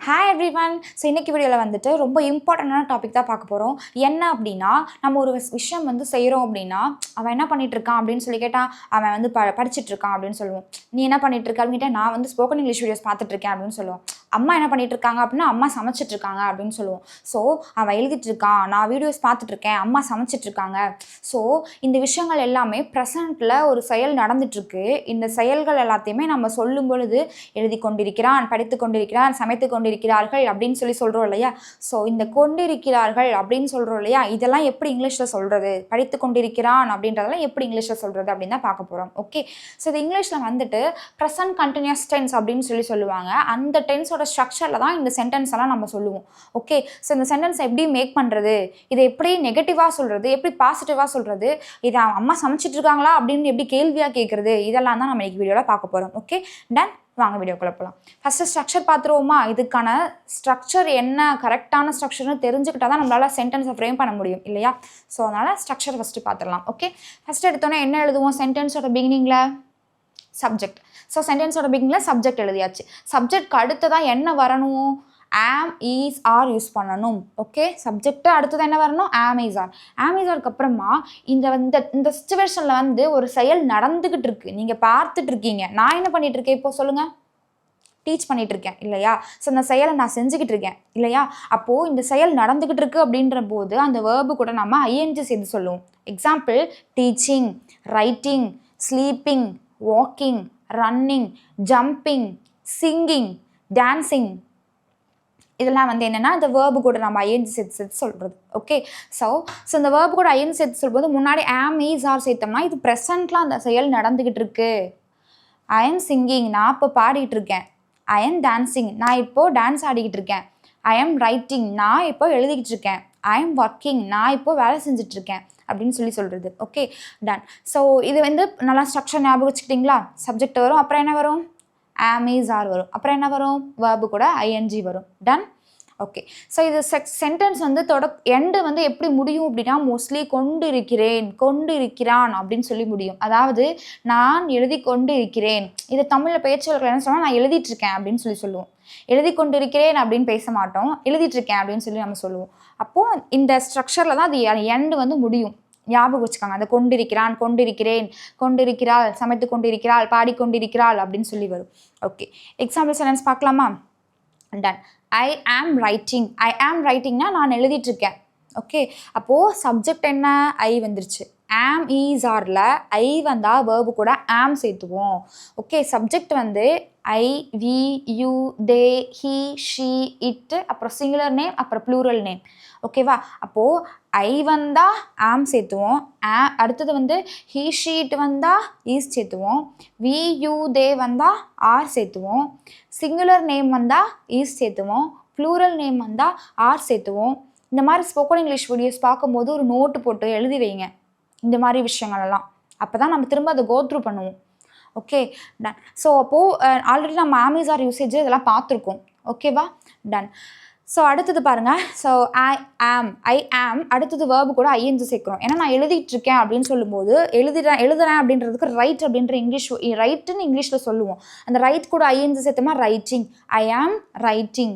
Hi everyone. So இன்றைக்கி வீடியோவில் வந்துட்டு ரொம்ப இம்பார்ட்டண்டான டாபிக் தான் பார்க்க போகிறோம். என்ன அப்படின்னா, நம்ம ஒரு விஷயம் வந்து செய்கிறோம் அப்படின்னா, அவன் என்ன பண்ணிகிட்ருக்கான் அப்படின்னு சொல்லி கேட்டால், அவன் வந்து படிச்சுட்ருக்கான் அப்படின்னு சொல்லுவோம். நீ என்ன பண்ணிகிட்ருக்க அப்படின்னு கேட்டால், நான் வந்து ஸ்போக்கன் இங்கிலீஷ் வீடியோஸ் பார்த்துட்ருக்கேன் அப்படின்னு சொல்லுவோம். அம்மா என்ன பண்ணிகிட்ருக்காங்க அப்படின்னா, அம்மா சமைச்சிட்ருக்காங்க அப்படின்னு சொல்லுவோம். ஸோ அவன் எழுதிட்டுருக்கான், நான் வீடியோஸ் பார்த்துட்ருக்கேன், அம்மா சமைச்சிட்ருக்காங்க. ஸோ இந்த விஷயங்கள் எல்லாமே ப்ரெசண்ட்டில் ஒரு செயல் நடந்துகிட்ருக்கு. இந்த செயல்கள் எல்லாத்தையுமே நம்ம சொல்லும் பொழுது எழுதி கொண்டிருக்கிறான், படித்து கொண்டிருக்கிறான், சமைத்து கொண்டிருக்கிறார்கள் அப்படின்னு சொல்லி சொல்கிறோம் இல்லையா. ஸோ இந்த கொண்டிருக்கிறார்கள் அப்படின்னு சொல்கிறோம் இல்லையா, இதெல்லாம் எப்படி இங்கிலீஷில் சொல்கிறது, படித்து கொண்டிருக்கிறான் அப்படின்றதெல்லாம் எப்படி இங்கிலீஷில் சொல்கிறது அப்படின்னு தான் பார்க்க போகிறோம். ஓகே, ஸோ இது இங்கிலீஷில் வந்துட்டு ப்ரெசன்ட் கண்டினியூஸ் டென்ஸ் அப்படின்னு சொல்லி சொல்லுவாங்க. அந்த டென்ஸோட ஸ்ட்ரக்சரில் தான் இந்த சென்டென்ஸ் எல்லாம் நம்ம சொல்லுவோம். ஓகே, ஸோ இந்த சென்டென்ஸ் எப்படி மேக் பண்ணுறது, இதை எப்படி நெகட்டிவாக சொல்கிறது, எப்படி பாசிட்டிவாக சொல்கிறது, இதை அம்மா சமைச்சிட்டு இருக்காங்களா அப்படின்னு எப்படி கேள்வியாக கேட்குறது, இதெல்லாம் தான் நம்ம இன்னைக்கு வீடியோவில் பார்க்க போகிறோம். ஓகே டன், வாங்க வீடியோக்குள்ள போகலாம். ஃபஸ்ட்டு ஸ்ட்ரக்சர் பார்த்துருவோமா. இதுக்கான ஸ்ட்ரக்சர் என்ன, கரெக்டான ஸ்ட்ரக்சர்னு தெரிஞ்சுக்கிட்டா தான் நம்மளால் சென்டென்ஸை ஃப்ரேம் பண்ண முடியும் இல்லையா. ஸோ அதனால் ஸ்ட்ரக்சர் ஃபஸ்ட்டு பார்த்துடலாம். ஓகே, ஃபஸ்ட்டு எடுத்தோன்னே என்ன எழுதுவோம், சென்டென்ஸோட பிகினிங்கில் சப்ஜெக்ட். ஸோ சென்டென்ஸோட பிகினிங்கில் சப்ஜெக்ட் எழுதியாச்சு. சப்ஜெக்ட்க்கு அடுத்ததான் என்ன வரணும், ஆம், ஈஸ், ஆர் யூஸ் பண்ணணும். ஓகே, சப்ஜெக்ட் அடுத்தது என்ன வரணும், ஆம், ஈஸ், ஆர். ஆம், ஈஸ், ஆருக்கு அப்புறமா இந்த சிச்சுவேஷனில் வந்து ஒரு செயல் நடந்துக்கிட்டு இருக்கு, நீங்கள் பார்த்துட்டு இருக்கீங்க. நான் என்ன பண்ணிட்டு இருக்கேன் இப்போ சொல்லுங்கள், டீச் பண்ணிட்டு இருக்கேன் இல்லையா. ஸோ இந்த செயலை நான் செஞ்சுக்கிட்டு இருக்கேன் இல்லையா. அப்போது இந்த செயல் நடந்துக்கிட்டு இருக்கு அப்படின்ற போது அந்த வேர்பு கூட நம்ம ஐஎன்ஜி சேர்த்து சொல்லுவோம். Example, teaching, writing, sleeping, walking, running, jumping, singing, dancing. இதெல்லாம் வந்து என்னென்னா இந்த வேர்பு கூட நம்ம ஐஎன்ஜி சேர்த்து சொல்கிறது. ஓகே, ஸோ இந்த வேர்பு கூட ஐஎன்ஜி சேர்த்து சொல்லும்போது முன்னாடி ஆம், ஈஸ், ஆர் சேர்த்தோம்னா இது ப்ரெசண்ட்டில் அந்த செயல் நடந்துக்கிட்டு இருக்கு. ஐ எம் சிங்கிங், நான் இப்போ பாடிட்டு இருக்கேன். ஐ எம் டான்சிங், நான் இப்போது டான்ஸ் ஆடிக்கிட்டு இருக்கேன். ஐ எம் ரைட்டிங், நான் இப்போ எழுதிக்கிட்டு இருக்கேன். ஐ எம் ஒர்க்கிங், நான் இப்போ வேலை செஞ்சிட்ருக்கேன் அப்படின்னு சொல்லி சொல்கிறது. Okay done. ஸோ இது வந்து நல்லா ஸ்ட்ரக்சர் ஞாபகம் வச்சுக்கிட்டிங்களா. சப்ஜெக்ட் வரும், அப்புறம் என்ன வரும், ஆம், ஈஸ், ஆர் வரும், அப்புறம் என்ன வரும், வேர்பு கூட ஐஎன்ஜி வரும். டன். ஓகே, ஸோ இது சென்டென்ஸ் வந்து எண்டு வந்து எப்படி முடியும் அப்படின்னா, மோஸ்ட்லி கொண்டு இருக்கிறேன், கொண்டு இருக்கிறான் அப்படின்னு சொல்லி முடியும். அதாவது நான் எழுதி கொண்டு இருக்கிறேன். இது தமிழில் பேச்சுவழக்கில் என்ன சொன்னால், நான் எழுதிட்டு இருக்கேன் அப்படின்னு சொல்லி சொல்லுவோம். எழுதி கொண்டு இருக்கிறேன் அப்படின்னு பேச மாட்டோம், எழுதிட்டு இருக்கேன் அப்படின்னு சொல்லி நம்ம சொல்லுவோம். அப்போது இந்த ஸ்ட்ரக்சரில் தான் அது எண்டு வந்து முடியும். ஞாபகம் வச்சுக்காங்க. அந்த கொண்டிருக்கிறான், கொண்டிருக்கிறேன், கொண்டிருக்கிறாள், சமைத்து கொண்டிருக்கிறாள், பாடிக்கொண்டிருக்கிறாள் அப்படின்னு சொல்லி வரும். ஓகே, எக்ஸாம்பிள் சென்டென்ஸ் பார்க்கலாமா. டன். I am writing. ஐ ஆம் ரைட்டிங்னா நான் எழுதிட்டுருக்கேன். ஓகே, அப்போது சப்ஜெக்ட் என்ன, ஐ வந்துருச்சு. ஆம், ஈஸ், ஆரில் ஐ வந்தால் வேர்பு கூட ஆம் சேர்த்துவோம். ஓகே, சப்ஜெக்ட் வந்து I, we, you, they, he, she, it, அப்புறம் சிங்குலர் நேம், அப்புறம் ப்ளூரல் நேம். ஓகேவா. அப்போது ஐ வந்தால் ஆம் சேர்த்துவோம். அடுத்தது வந்து ஹி, ஷீட் வந்தால் ஈஸ் சேர்த்துவோம். வி, யூ, தே வந்தால் ஆர் சேர்த்துவோம். சிங்குலர் நேம் வந்தால் ஈஸ் சேர்த்துவோம். ப்ளூரல் நேம் வந்தால் ஆர் சேர்த்துவோம். இந்த மாதிரி ஸ்போக்கன் இங்கிலீஷ் வீடியோஸ் பார்க்கும்போது ஒரு நோட்டு போட்டு எழுதி வைங்க இந்த மாதிரி விஷயங்கள்லாம். அப்போ தான் நம்ம திரும்ப அதை கோத்ரூ பண்ணுவோம். Okay done. ஸோ அப்போது ஆல்ரெடி நம்ம ஆம், ஈஸ், ஆர் யூசேஜ் இதெல்லாம் பார்த்துருக்கோம். ஓகேவா. டன். ஸோ அடுத்தது பாருங்கள். ஸோ ஐ ஆம் அடுத்தது வேர்பு கூட ஐஎன்ஜி சேர்க்குறோம். ஏன்னா நான் எழுதிட்டுருக்கேன் அப்படின்னு சொல்லும்போது எழுதுறேன் அப்படின்றதுக்கு ரைட் அப்படின்ற ரைட்டுன்னு இங்கிலீஷில் சொல்லுவோம். அந்த ரைட் கூட ஐஎன்ஜி சேர்த்தோம்னா ரைட்டிங். I am writing.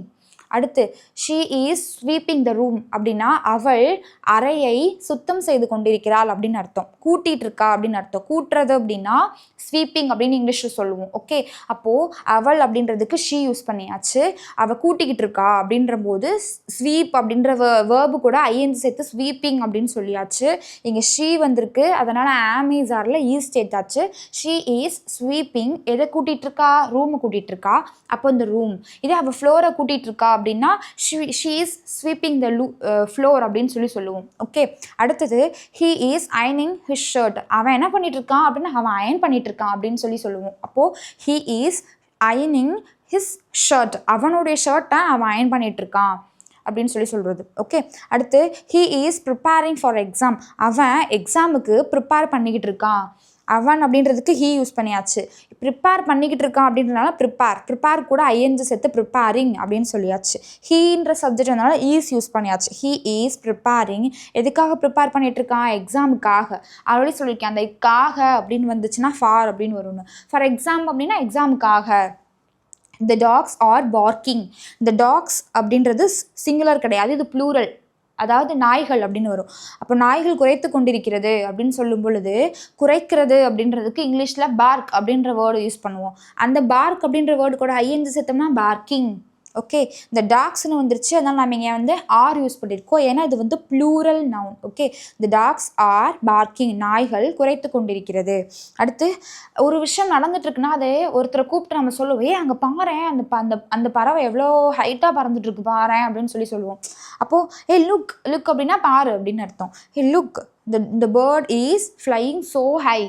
அடுத்து she is sweeping the room அப்படின்னா அவள் அறையை சுத்தம் செய்து கொண்டிருக்கிறாள் அப்படின்னு அர்த்தம். கூட்டிகிட்டு இருக்கா அப்படின்னு அர்த்தம். கூட்டுறது அப்படின்னா ஸ்வீப்பிங் அப்படின்னு இங்கிலீஷில் சொல்லுவோம். ஓகே, அப்போது அவள் அப்படின்றதுக்கு ஷீ யூஸ் பண்ணியாச்சு. அவள் கூட்டிக்கிட்டு இருக்கா அப்படின்ற போது ஸ்வீப் அப்படின்ற வேர்பு கூட ஐஎன்ஜி சேர்த்து ஸ்வீப்பிங் அப்படின்னு சொல்லியாச்சு. இங்கே ஷீ வந்திருக்கு, அதனால் ஆம், ஈஸ், ஆரில் ஈஸ் சேர்த்தாச்சு. ஷீ ஈஸ் ஸ்வீப்பிங், எதை கூட்டிகிட்டு இருக்கா, ரூமை கூட்டிகிட்டு இருக்கா. அப்போ இந்த ரூம். இதே அவள் ஃப்ளோரை கூட்டிகிட்டு இருக்கா அப்படின்னா she is sweeping the floor அப்படின்னு சொல்லி சொல்லுவோம். ஓகே, அடுத்தது ஹீ இஸ் அயனிங் ஹிஸ் ஷர்ட். அவன் என்ன பண்ணிட்டு இருக்கான் அப்படின்னா அவன் அயன் பண்ணிட்டு இருக்கான் அப்படின்னு சொல்லி சொல்லுவோம். அப்போது ஹீ இஸ் அயனிங் ஹிஸ் ஷர்ட், அவனுடைய ஷர்ட்டை அவன் அயன் பண்ணிட்டு இருக்கான் அப்படின்னு சொல்லி சொல்கிறது. ஓகே, அடுத்து he is preparing for exam. அவன் எக்ஸாமுக்கு ப்ரிப்பேர் பண்ணிக்கிட்டு இருக்கான். அவன் அப்படின்றதுக்கு ஹீ யூஸ் பண்ணியாச்சு. ப்ரிப்பேர் பண்ணிக்கிட்டு இருக்கான் அப்படின்றனால ப்ரிப்பேர் கூட ஐஎன்ஜி சேர்த்து ப்ரிப்பேரிங் அப்படின்னு சொல்லியாச்சு. ஹீன்ற சப்ஜெக்ட் வந்தனால ஈஸ் யூஸ் பண்ணியாச்சு. He is preparing. எதுக்காக ப்ரிப்பேர் பண்ணிகிட்டு இருக்கான், எக்ஸாமுக்காக. ஆல்ரெடி சொல்லியிருக்கேன், அந்த காக அப்படின்னு வந்துச்சுன்னா ஃபார் அப்படின்னு வரும்னு. ஃபார் எக்ஸாம் அப்படின்னா எக்ஸாமுக்காக. the dogs are barking. இந்த dogs அப்படின்றது சிங்குலர் கிடையாது, இது ப்ளூரல். அதாவது நாய்கள் அப்படின்னு வரும். அப்போ நாய்கள் குறைத்து கொண்டிருக்கிறது அப்படின்னு சொல்லும் பொழுது குறைக்கிறது அப்படின்றதுக்கு இங்கிலீஷில் பார்க் அப்படின்ற வேர்டு யூஸ் பண்ணுவோம். அந்த பார்க் அப்படின்ற வேர்டு கூட ஐஎன்ஜி சேர்த்தோம்னா பார்க்கிங். ஓகே, இந்த டாக்ஸ்னு வந்துருச்சு, அதனால் நம்ம இங்கே வந்து ஆர் யூஸ் பண்ணியிருக்கோம், ஏன்னா இது வந்து ப்ளூரல் நவுன். ஓகே, இந்த டாக்ஸ் ஆர் பார்க்கிங், நாய்கள் குறைத்து கொண்டிருக்கிறது. அடுத்து ஒரு விஷயம் நடந்துட்டுருக்குன்னா அதை ஒருத்தரை கூப்பிட்டு நம்ம சொல்லுவோம், அங்கே பாறேன், அந்த பறவை எவ்வளோ ஹைட்டாக பறந்துட்டுருக்கு பாறேன் அப்படின்னு சொல்லுவோம். அப்போது லுக் லுக் அப்படின்னா பாரு அப்படின்னு அர்த்தம். Look, the bird is flying so high.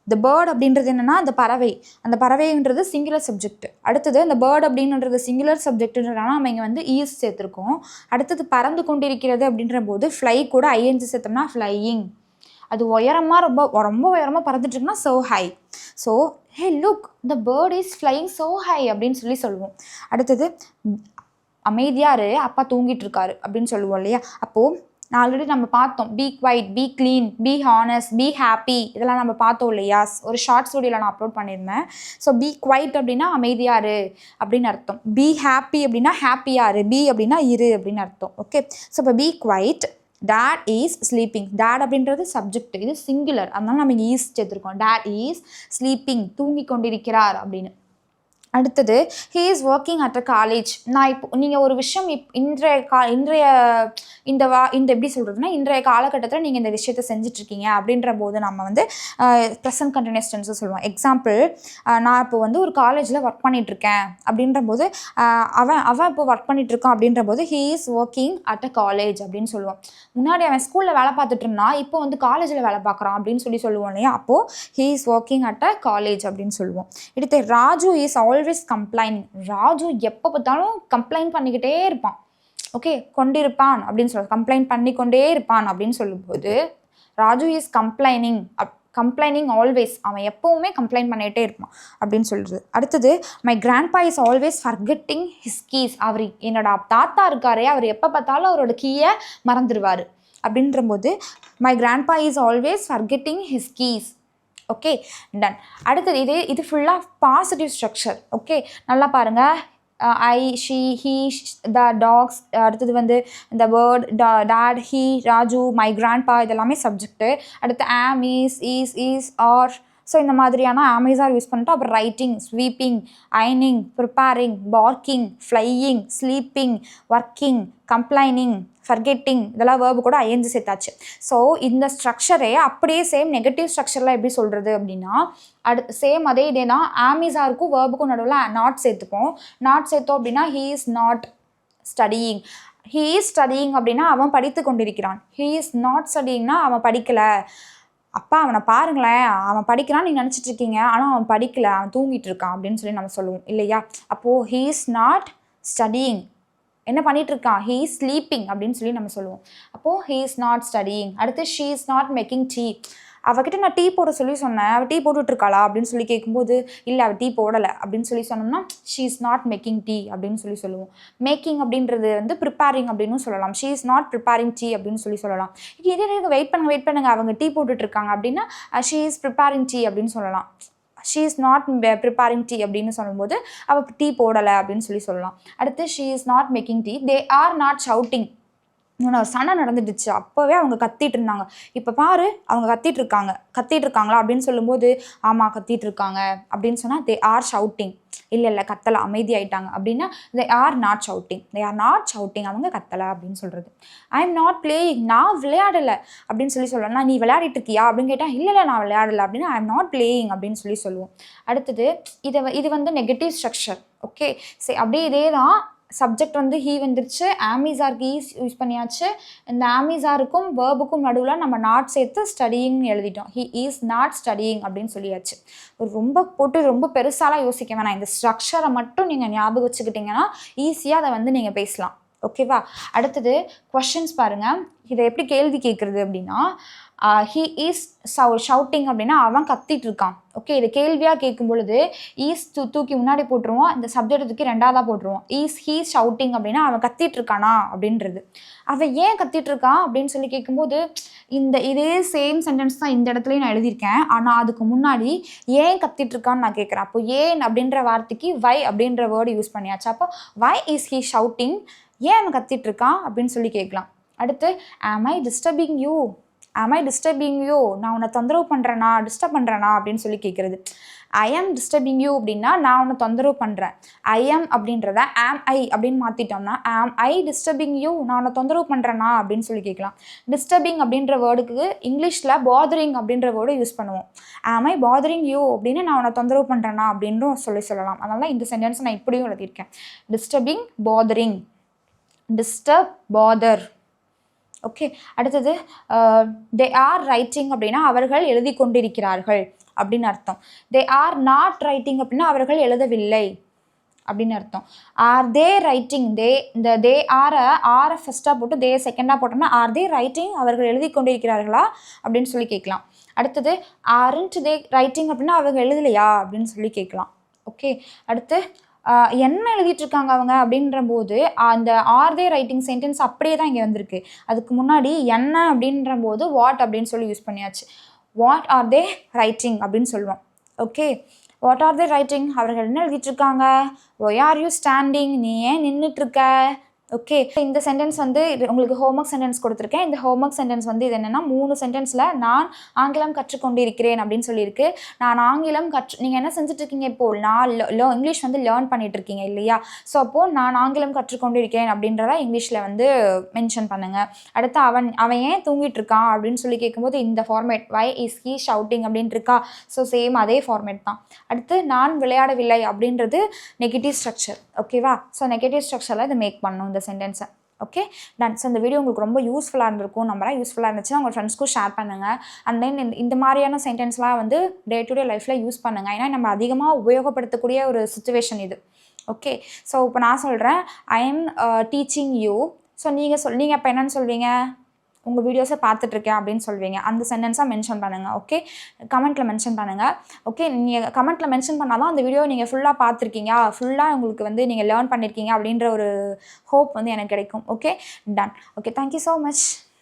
இந்த பேர்ட் அப்படின்றது என்னென்னா அந்த பறவைன்றது சிங்குலர் சப்ஜெக்ட். அடுத்தது அந்த பேர்ட் அப்படின்றது சிங்குலர் சப்ஜெக்ட்ன்றதுனால நம்ம இங்கே வந்து ஈஸ் சேர்த்துருக்கோம். அடுத்தது பறந்து கொண்டிருக்கிறது அப்படின்ற போது ஃப்ளை கூட ஐஎன்ஜி சேர்த்தோம்னா ஃப்ளையிங். அது உயரமாக ரொம்ப உயரமாக பறந்துட்டுருக்குன்னா so high. So look the bird is flying so high அப்படின்னு சொல்லுவோம். அடுத்தது அமைதியாரு, அப்பா தூங்கிட்டு இருக்காரு அப்படின்னு சொல்லுவோம் இல்லையா. அப்போது ஆல்ரெடி நம்ம பார்த்தோம், be quiet, be clean, be honest, be happy, இதெல்லாம் நம்ம பார்த்தோம் இல்லையா. ஒரு ஷார்ட்ஸ் வீடியோவில் நான் அப்லோட் பண்ணியிருந்தேன். ஸோ பி குவைட் அப்படின்னா அமைதியாரு அப்படின்னு அர்த்தம். பி ஹாப்பி அப்படின்னா ஹாப்பியாரு, பி அப்படின்னா இரு அப்படின்னு அர்த்தம். ஓகே, ஸோ இப்போ be quiet, dad is sleeping. dad அப்படின்றது சப்ஜெக்ட், இது சிங்குலர், அதனால நம்ம இங்கே ஈஸ் சேர்த்துருக்கோம். dad is sleeping, தூங்கி கொண்டிருக்கிறார் அப்படின்னு. அடுத்தது he is working at a college. நான் இப்போ நீங்கள் ஒரு விஷயம் இந்த எப்படி சொல்கிறதுனா இன்றைய காலகட்டத்தில் நீங்கள் இந்த விஷயத்தை செஞ்சிட்ருக்கீங்க அப்படின்ற போது நம்ம வந்து ப்ரெசன்ட் கண்டினியூஸ் டென்ஸை சொல்லுவோம். எக்ஸாம்பிள், நான் இப்போ வந்து ஒரு காலேஜில் ஒர்க் பண்ணிகிட்ருக்கேன் அப்படின்ற போது அவன் இப்போ ஒர்க் பண்ணிகிட்ருக்கான் அப்படின்ற போது he is working at a college அப்படின்னு சொல்லுவோம். முன்னாடி அவன் ஸ்கூலில் வேலை பார்த்துட்டு இருந்தான், இப்போ வந்து காலேஜில் வேலை பார்க்குறான் அப்படின்னு சொல்லுவோம் இல்லையா. அப்போது he is working at a college அப்படின்னு சொல்லுவோம். அடுத்து Raju is always complaining. Raju எப்போ பார்த்தாலும் கம்ப்ளைண்ட் பண்ணிக்கிட்டே இருப்பான். ஓகே, கொண்டிருப்பான் அப்படின்னு சொல்லுவோம். கம்ப்ளைண்ட் பண்ணிக்கொண்டே இருப்பான் அப்படின்னு சொல்லும்போது ராஜு இஸ் கம்ப்ளைனிங் ஆல்வேஸ், அவன் எப்போவுமே கம்ப்ளைண்ட் பண்ணிகிட்டே இருப்பான் அப்படின்னு சொல்கிறது. அடுத்தது my grandpa is always forgetting his keys. அவர் என்னோட தாத்தா இருக்காரே, அவர் எப்போ பார்த்தாலும் அவரோட கீயை மறந்துடுவார் அப்படின்ற போது my grandpa is always forgetting his keys. Okay, done. அடுத்தது இது ஃபுல்லாக பாசிட்டிவ் ஸ்ட்ரக்சர். ஓகே, நல்லா பாருங்கள். I, she, he, the dogs, அடுத்தது வந்து இந்த bird, dad, he, Raju, my grandpa, இதெல்லாமே சப்ஜெக்ட்டு. அடுத்து ஆம், இஸ், ஆர். ஸோ இந்த மாதிரியான ஆமேஸார் யூஸ் பண்ணிட்டு அப்புறம் ரைட்டிங், ஸ்வீப்பிங், அயனிங், preparing, parking, flying, sleeping, working, complaining, forgetting, இதெல்லாம் வேர்பு கூட ஐஎன்ஜி சேர்த்தாச்சு. ஸோ இந்த ஸ்ட்ரக்சரே அப்படியே சேம் நெகட்டிவ் ஸ்ட்ரக்சரில் எப்படி சொல்கிறது அப்படின்னா சேம் அதே இதே தான். ஆமிஸாருக்கும் வேர்புக்கும் நடுவில் நாட் சேர்த்துப்போம். நாட் சேர்த்தோம் அப்படின்னா he is not studying. He is studying அப்படின்னா அவன் படித்து கொண்டிருக்கிறான். ஹீ இஸ் நாட் ஸ்டடியிங்னா அவன் படிக்கலை. அப்பா அவனை பாருங்களேன், அவன் படிக்கிறான் நீங்கள் நினச்சிட்டு இருக்கீங்க, ஆனால் அவன் படிக்கலை, அவன் தூங்கிட்டு இருக்கான் அப்படின்னு நம்ம சொல்லுவோம் இல்லையா. அப்போது ஹீ இஸ் நாட் ஸ்டடியிங், என்ன பண்ணிட்டு இருக்கான், ஹீ இஸ் ஸ்லீப்பிங் அப்படின்னு நம்ம சொல்லுவோம். அப்போது ஹீ இஸ் நாட் ஸ்டடியிங். அடுத்து she is not making tea. அவகிட்ட நான் டீ போட சொன்னேன், அவள் டீ போட்டுட்ருக்காளா அப்படின்னு கேட்கும்போது இல்லை அவள் டீ போடலை அப்படின்னு சொன்னோம்னா she is not making tea அப்படின்னு சொல்லுவோம். மேக்கிங் அப்படின்றது வந்து ப்ரிப்பேரிங் அப்படின்னு சொல்லலாம். She is not preparing tea அப்படின்னு சொல்லலாம். இதே வெயிட் பண்ணுங்க அவங்க டீ போட்டுட்ருக்காங்க அப்படின்னா ஷீ இஸ் ப்ரிப்பேரிங் டீ அப்படின்னு சொல்லலாம். She is not preparing tea அப்படின்னு சொல்லும்போது அவள் டீ போடலை அப்படின்னு சொல்லலாம். அடுத்து she is not making tea. They are not shouting. இன்னொன்று ஒரு சண்டை நடந்துடுச்சு, அப்போவே அவங்க கத்திட்டு இருந்தாங்க, இப்போ பாரு அவங்க கத்திட்டு இருக்காங்களா அப்படின்னு சொல்லும்போது ஆமாம் கத்திட்டு இருக்காங்க அப்படின்னு சொன்னால் தே ஆர் ஷவுட்டிங். இல்லை கத்தலை, அமைதியாயிட்டாங்க அப்படின்னா தே ஆர் நாட் ஷவுட்டிங், அவங்க கத்தலை அப்படின்னு சொல்கிறது. ஐ எம் நாட் பிளேயிங், நான் விளையாடலை அப்படின்னு சொல்லலாம். நீ விளையாடிட்டு இருக்கியா அப்படின்னு கேட்டால் இல்லை நான் விளையாடலை அப்படின்னா ஐ எம் நாட் பிளேயிங் அப்படின்னு சொல்லுவோம். அடுத்தது இது வந்து நெகட்டிவ் ஸ்ட்ரக்சர். ஓகே, சரி அப்படியே இதே தான். சப்ஜெக்ட் வந்து ஹீ வந்துருச்சு, ஆமிஸாருக்கு ஈஸ் யூஸ் பண்ணியாச்சு. இந்த ஆமிஸாருக்கும் வேர்புக்கும் நடுவில் நம்ம நாட் சேர்த்து ஸ்டடியிங்னு எழுதிட்டோம். ஹீ இஸ் நாட் ஸ்டடியிங் அப்படின்னு சொல்லியாச்சு. ரொம்ப பெருசாலாம் யோசிக்க வேணாம். இந்த ஸ்ட்ரக்சரை மட்டும் நீங்கள் ஞாபகம் வச்சுக்கிட்டிங்கன்னா ஈஸியாக அதை வந்து நீங்கள் பேசலாம். ஓகேவா? அடுத்தது கொஷின்ஸ் பாருங்கள். இதை எப்படி கேள்வி கேட்குறது அப்படின்னா, ஹீ ஈஸ் ஷவுட்டிங் அப்படின்னா அவன் கத்திட்டு இருக்கான். ஓகே, இதை கேள்வியாக கேட்கும் பொழுது ஈஸ் தூக்கி முன்னாடி போட்டுருவோம், இந்த சப்ஜெக்டை தூக்கி ரெண்டாவதாக போட்டுருவோம். ஹீ ஷவுட்டிங் அப்படின்னா அவன் கத்திட்டு இருக்கானா அப்படின்றது. அவன் ஏன் கத்திட்டு இருக்கான் அப்படின்னு சொல்லி கேட்கும்போது இதே சேம் சென்டென்ஸ் தான் இந்த இடத்துலையும் நான் எழுதியிருக்கேன். ஆனால் அதுக்கு முன்னாடி ஏன் கத்திட்டு இருக்கான்னு நான் கேட்குறேன். அப்போ ஏன் அப்படின்ற வார்த்தைக்கு வை அப்படின்ற வேர்டு யூஸ் பண்ணியாச்சு. அப்போ வை இஸ் ஹீ ஷவுட்டிங், ஏன் அவன் கத்திட்டு இருக்கான் அப்படின்னு சொல்லி கேட்கலாம். அடுத்து am I disturbing you, நான் உன்னை தொந்தரவு பண்ணுறேனா, டிஸ்டர்ப் பண்ணுறேனா அப்படின்னு சொல்லி கேட்குறது. ஐ am disturbing you அப்படின்னா நான் உன்னை தொந்தரவு பண்ணுறேன். ஐ am அப்படின்றத am I அப்படின்னு மாற்றிட்டோம்னா am I disturbing you, நான் உன்னை தொந்தரவு பண்ணுறேனா அப்படின்னு சொல்லி கேட்கலாம். டிஸ்டர்பிங் அப்படின்ற வேர்டுக்கு இங்கிலீஷில் பாதரிங் அப்படின்ற வேர்டு யூஸ் பண்ணுவோம். am I bothering you அப்படின்னு நான் உன்னை தொந்தரவு பண்ணுறேனா அப்படின்னும் சொல்லலாம். அதனால இந்த சென்டென்ஸ் நான் இப்படியும் எழுதியிருக்கேன். Disturbing, bothering, disturb, bother. Okay, அடுத்தது தே ஆர் ரைட்டிங் அப்படின்னா அவர்கள் எழுதி கொண்டிருக்கிறார்கள் அப்படின்னு அர்த்தம். தே ஆர் நாட் ரைட்டிங் அப்படின்னா அவர்கள் எழுதவில்லை அப்படின்னு அர்த்தம். ஆர் தே ரைட்டிங், இந்த தே ஆரை ஃபஸ்ட்டாக போட்டு தே செகண்டாக போட்டோம்னா ஆர் தே ரைட்டிங், அவர்கள் எழுதி கொண்டிருக்கிறார்களா அப்படின்னு சொல்லி கேட்கலாம். அடுத்தது ஆரண்ட் தே ரைட்டிங் அப்படின்னா அவங்க எழுதலையா அப்படின்னு சொல்லி கேட்கலாம். ஓகே, அடுத்து என்ன எழுதிட்டுருக்காங்க அவங்க அப்படின்ற போது அந்த ஆர் தே ரைட்டிங் சென்டென்ஸ் அப்படியே தான் இங்கே வந்திருக்கு. அதுக்கு முன்னாடி என்ன அப்படின்ற போது வாட் அப்படின்னு சொல்லி யூஸ் பண்ணியாச்சு. வாட் ஆர் தே ரைட்டிங் அப்படின்னு சொல்லுவோம். Okay, what are they writing, அவர்கள் என்ன எழுதிட்டுருக்காங்க. ஒய் ஆர் யூ ஸ்டாண்டிங், நீ ஏன் நின்றுட்டுருக்க. ஓகே, இந்த சென்டென்ஸ் வந்து உங்களுக்கு ஹோம்ஒர்க் சென்டென்ஸ் கொடுத்துருக்கேன். இந்த ஹோம்ஒர்க் சென்டென்ஸ் வந்து இது என்னென்னா 3 சென்டென்ஸில் நான் ஆங்கிலம் கற்றுக்கொண்டிருக்கிறேன் அப்படின்னு சொல்லியிருக்கு. நான் ஆங்கிலம் நீங்கள் என்ன செஞ்சுட்ருக்கீங்க இப்போது, நான் இங்கிலீஷ் வந்து லேர்ன் பண்ணிகிட்ருக்கீங்க இல்லையா. ஸோ அப்போது நான் ஆங்கிலம் கற்றுக்கொண்டிருக்கிறேன் அப்படின்றத இங்கிலீஷில் வந்து மென்ஷன் பண்ணுங்கள். அடுத்து அவன் ஏன் தூங்கிட்டு இருக்கான் அப்படின்னு சொல்லி கேட்கும்போது இந்த format why is he shouting அப்படின்ட்டு இருக்கா. ஸோ சேம் அதே ஃபார்மேட் தான். அடுத்து நான் விளையாடவில்லை அப்படின்றது நெகட்டிவ் ஸ்ட்ரக்சர். ஓகேவா? ஸோ நெகட்டிவ் ஸ்ட்ரக்சரில் இதை மேக் பண்ணணும் இந்த சென்டென்ஸை. Okay done. ஸோ இந்த வீடியோ உங்களுக்கு ரொம்ப யூஸ்ஃபுல்லாக இருந்திருக்கும். நம்புறேன் யூஸ்ஃபுல்லாக இருந்துச்சுன்னா உங்கள் ஃப்ரெண்ட்ஸ்க்கும் ஷேர் பண்ணுங்கள். அண்ட் தென் இந்த மாதிரியான சென்டென்ஸ்லாம் வந்து டே டு டே லைஃப்பில் யூஸ் பண்ணுங்கள். ஏன்னா நம்ம அதிகமாக உபயோகப்படுத்தக்கூடிய ஒரு சிச்சுவேஷன் இது. ஓகே, ஸோ இப்போ நான் சொல்கிறேன் I am teaching you. So நீங்கள் இப்போ என்னென்னு சொல்வீங்க, உங்கள் வீடியோஸை பார்த்துட்ருக்கேன் அப்படின்னு சொல்வீங்க. அந்த சென்டென்ஸாக மென்ஷன் பண்ணுங்கள். ஓகே, கமெண்ட்டில் மென்ஷன் பண்ணுங்கள். ஓகே, நீங்கள் கமெண்ட்டில் மென்ஷன் பண்ணால் தான் அந்த வீடியோ நீங்கள் ஃபுல்லாக பார்த்துருக்கீங்க, ஃபுல்லாக உங்களுக்கு வந்து நீங்கள் லேர்ன் பண்ணியிருக்கீங்க அப்படின்ற ஒரு ஹோப் வந்து எனக்கு கிடைக்கும். Okay done. Okay, thank you so much.